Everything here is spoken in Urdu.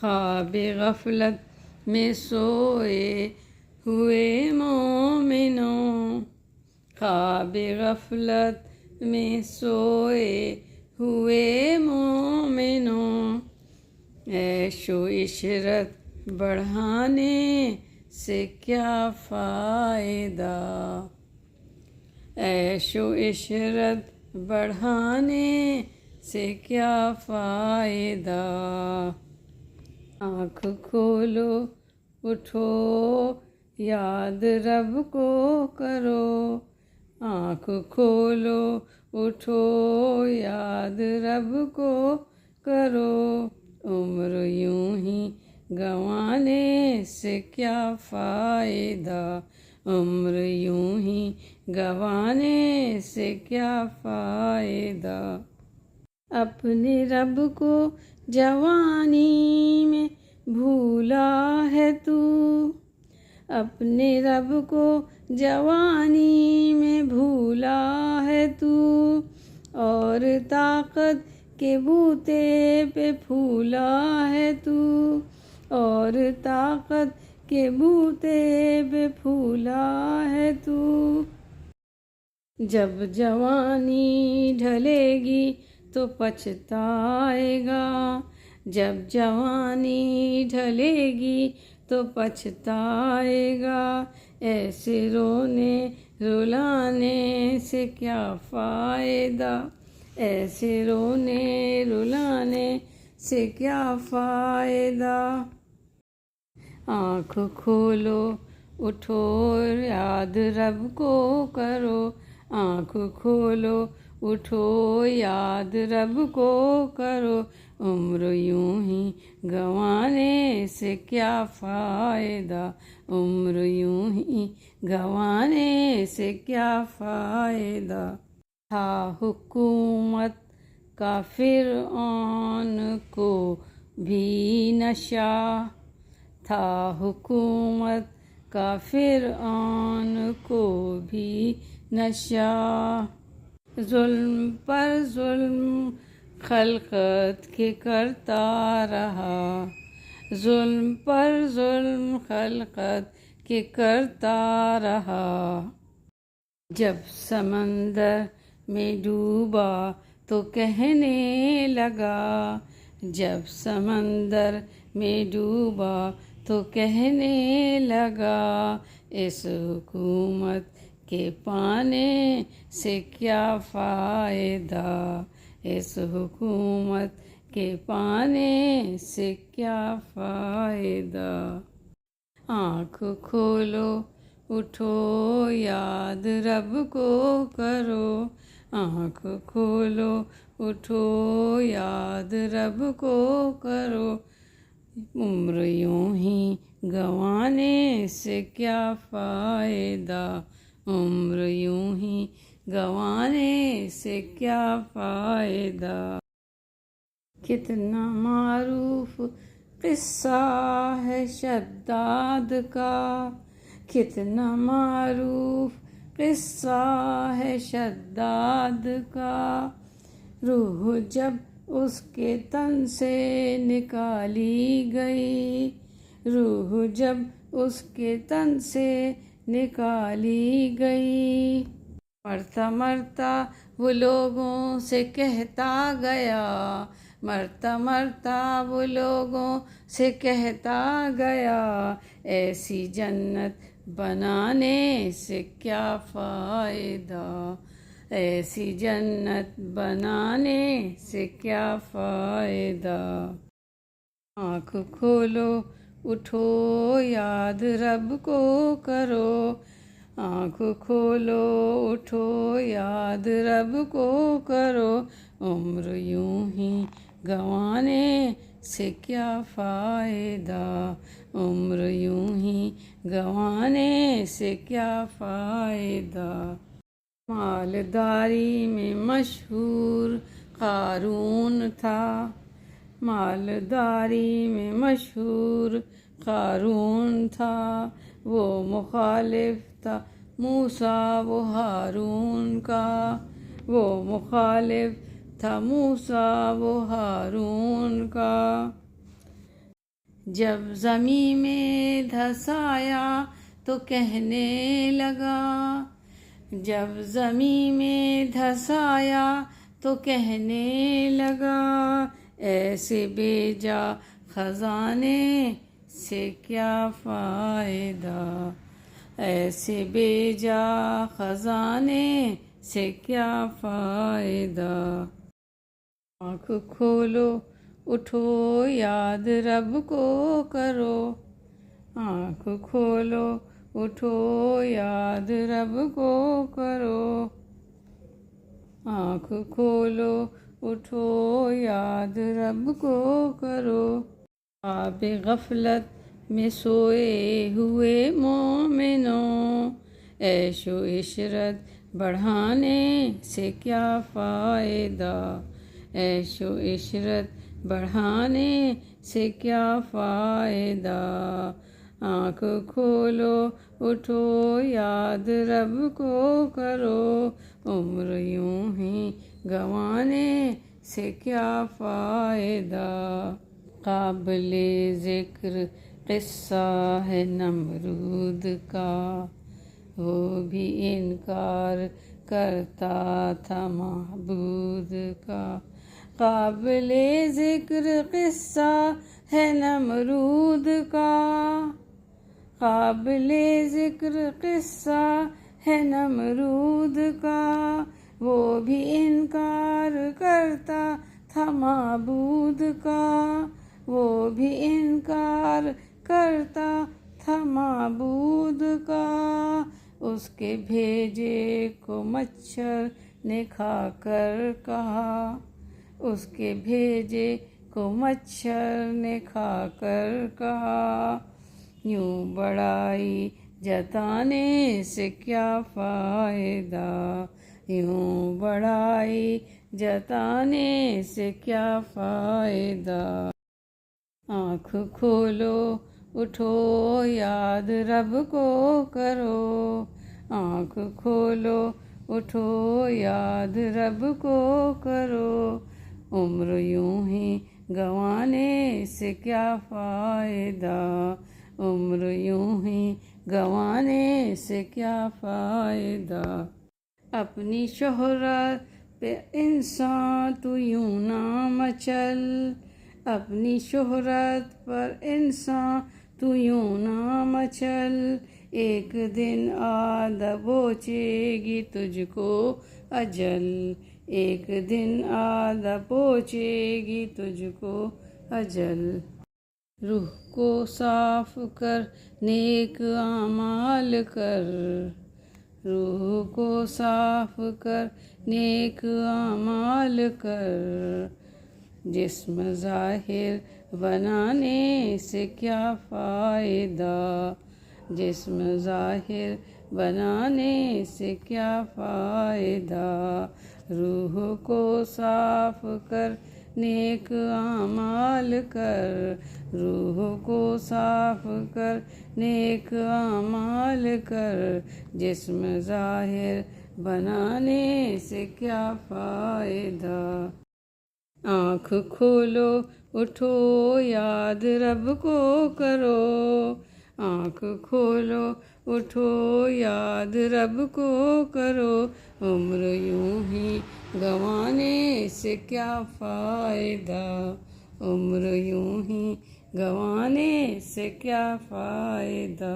خواب غفلت میں سوئے ہوئے مومنوں، خواب غفلت میں سوئے ہوئے مومنوں، عیش و عشرت بڑھانے سے کیا فائدہ، عیش و عشرت بڑھانے سے کیا فائدہ۔ آنکھ کھولو اٹھو یاد رب کو کرو، آنکھ کھولو اٹھو یاد رب کو کرو، عمر یوں ہی گنوانے سے کیا فائدہ، عمر یوں ہی گنوانے سے کیا فائدہ۔ اپنے رب کو جوانی میں بھولا ہے تو، اپنے رب کو جوانی میں بھولا ہے تو، اور طاقت کے بوتے پہ پھولا ہے تو، اور طاقت کے بوتے پہ پھولا ہے تو، جب جوانی ڈھلے گی تو پچھتائے گا، جب جوانی ڈھلے گی تو پچھتائے گا، ایسے رونے رلانے سے کیا فائدہ، ایسے رونے رلانے سے کیا فائدہ۔ آنکھ کھولو اٹھو یاد رب کو کرو، آنکھ کھولو اٹھو یاد رب کو کرو، عمر یوں ہی گنوانے سے کیا فائدہ، عمر یوں ہی گنوانے سے کیا فائدہ۔ تھا حکومت کا فرعون کو بھی نشہ، تھا حکومت کا فرعون کو بھی نشہ، ظلم پر ظلم خلقت کے کرتا رہا، ظلم پر ظلم خلقت کے کرتا رہا، جب سمندر میں ڈوبا تو کہنے لگا، جب سمندر میں ڈوبا تو کہنے لگا، اس حکومت کے پانے سے کیا فائدہ، اس حکومت کے پانے سے کیا فائدہ۔ آنکھ کھولو اٹھو یاد رب کو کرو، آنکھ کھولو اٹھو یاد رب کو کرو، عمر یوں ہی گنوانے سے کیا فائدہ، عمر یوں ہی گنوانے سے کیا فائدہ۔ کتنا معروف قصہ ہے شداد کا، کتنا معروف قصہ ہے شداد کا، روح جب اس کے تن سے نکالی گئی، روح جب اس کے تن سے نکالی گئی، مرتا مرتا وہ لوگوں سے کہتا گیا، مرتا مرتا وہ لوگوں سے کہتا گیا، ایسی جنت بنانے سے کیا فائدہ، ایسی جنت بنانے سے کیا فائدہ۔ آنکھ کھولو اٹھو یاد رب کو کرو، آنکھ کھولو اٹھو یاد رب کو کرو، عمر یوں ہی گنوانے سے کیا فائدہ، عمر یوں ہی گنوانے سے کیا فائدہ۔ مالداری میں مشہور قارون تھا، مالداری میں مشہور قارون تھا، وہ مخالف تھا موسیٰ و ہارون کا، وہ مخالف تھا موسیٰ و ہارون کا، جب زمیں میں دھسایا تو کہنے لگا، جب زمیں میں دھسایا تو کہنے لگا، ایسے بے جا خزانے سے کیا فائدہ، ایسے بے جا خزانے سے کیا فائدہ۔ آنکھ کھولو اٹھو یاد رب کو کرو، آنکھ کھولو اٹھو یاد رب کو کرو، آنکھ کھولو اٹھو یاد رب کو کرو۔ خواب غفلت میں سوئے ہوئے مومنوں، عیش و عشرت بڑھانے سے کیا فائدہ، عیش و عشرت بڑھانے سے کیا فائدہ۔ آنکھ کھولو اٹھو یاد رب کو کرو، عمر یوں ہی گنوانے سے کیا فائدہ۔ قابل ذکر قصہ ہے نمرود کا، وہ بھی انکار کرتا تھا معبود کا۔ قابل ذکر قصہ ہے نمرود کا، قابل ذکر قصہ ہے نمرود کا، وہ بھی انکار کرتا تھا معبود کا، وہ بھی انکار کرتا تھا معبود کا۔ اس کے بھیجے کو مچھر نے کھا کر کہا، اس کے بھیجے کو مچھر نے کھا کر کہا، یوں بڑائی جتانے سے کیا فائدہ، یوں بڑائی جتانے سے کیا فائدہ۔ آنکھ کھولو اٹھو یاد رب کو کرو، آنکھ کھولو اٹھو یاد رب کو کرو، عمر یوں ہی گنوانے سے کیا فائدہ، عمر یوں ہی گنوانے سے کیا فائدہ۔ اپنی شہرت پہ انسان تو یوں نہ مچل، اپنی شہرت پر انسان تو یوں نہ مچل، ایک دن آ دبوچے گی تجھ کو اجل، ایک دن آ دبوچے گی تجھ کو اجل۔ روح کو صاف کر نیک اعمال کر، روح کو صاف کر نیک اعمال کر، جسم ظاہر بنانے سے کیا فائدہ، جسم ظاہر بنانے سے کیا فائدہ۔ روح کو صاف کر نیک اعمال کر، روح کو صاف کر نیک اعمال کر، جسم ظاہر بنانے سے کیا فائدہ۔ آنکھ کھولو اٹھو یاد رب کو کرو، آنکھ کھولو اٹھو یاد رب کو کرو، عمر یوں ہی گنوانے سے کیا فائدہ، عمر یوں ہی گنوانے سے کیا فائدہ۔